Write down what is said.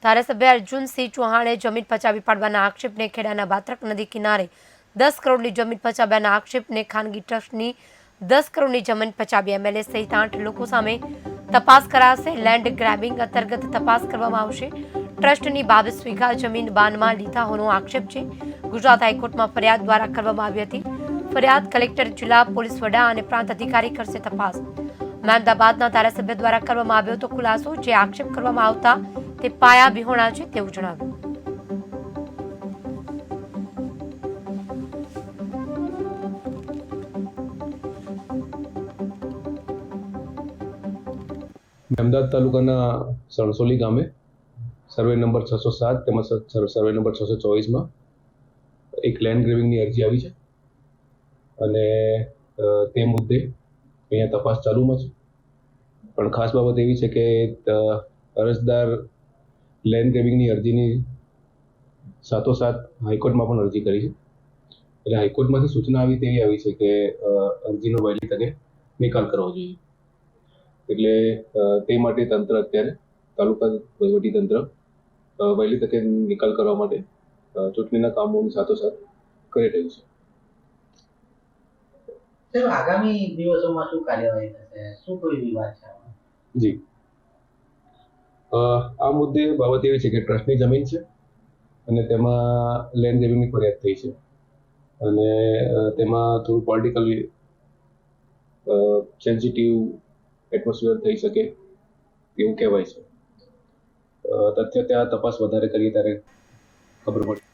ધારાસભ્ય અર્જુનસિંહ ચૌહાણે જમીન પચાવી પાડવાના આક્ષેપને ખેડાના બાત્રક નદી કિનારે 10 કરોડની જમીન પચાવ્યાના આક્ષેપને ખાનગી ટ્રસ્ટની 10 કરોડની જમીન પચાવી એમએલએ સહિત 8 લોકો સામે તપાસ કરાશે. લેન્ડ ગ્રેબિંગ અંતર્ગત તપાસ કરવામાં આવશે. ટ્રસ્ટની 22 વીઘા જમીન બાનમાં લીધા હોવાનો આક્ષેપ છે. ગુજરાત હાઈકોર્ટમાં ફરિયાદ દ્વારા કરવામાં આવી હતી. ફરિયાદ કલેક્ટર, જિલ્લા પોલીસ વડા અને પ્રાંત અધિકારી કરશે તપાસ. મહેમદાબાદના ધારાસભ્ય દ્વારા કરવામાં આવ્યો હતો ખુલાસો. જે આક્ષેપ કરવામાં આવતા તે પાયા વિહોણા છે તેવું જણાવ્યું. અમદાવાદ તાલુકાના સણસોલી ગામે સર્વે નંબર 607 તેમજ સર્વે નંબર 624માં એક લેન્ડ ગ્રેબિંગની અરજી આવી છે અને તે મુદ્દે અહીંયા તપાસ ચાલુમાં છે. પણ ખાસ બાબત એવી છે કે અરજદાર લેન્ડ ગ્રેબિંગની અરજીની સાથોસાથ હાઈકોર્ટમાં પણ અરજી કરી છે. એટલે હાઈકોર્ટમાંથી સૂચના આવી છે કે અરજીનો વહેલી તકે નિકાલ કરવો જોઈએ. એટલે તે માટે તંત્ર અત્યારે તાલુકા વહીવટી તંત્ર વહેલી તકે નિકાલ કરવા માટે ચૂંટણીના કામોની સાથોસાથ કરી રહ્યું છે. આગામી દિવસોમાં શું કાર્યવાહી થશે? શું કોઈ વિવાદ છે? જી, આ મુદ્દે બાબત એવી છે કે ટ્રસ્ટની જમીન છે અને તેમાં લેન્ડ ગ્રેબિંગની ફરિયાદ થઈ છે અને તેમાં થોડું પોલિટિકલી સેન્સિટિવ એટમોસ્ફિયર થઈ શકે એવું કહેવાય છે. તથ્ય ત્યાં તપાસ વધારે કરીએ ત્યારે ખબર પડે.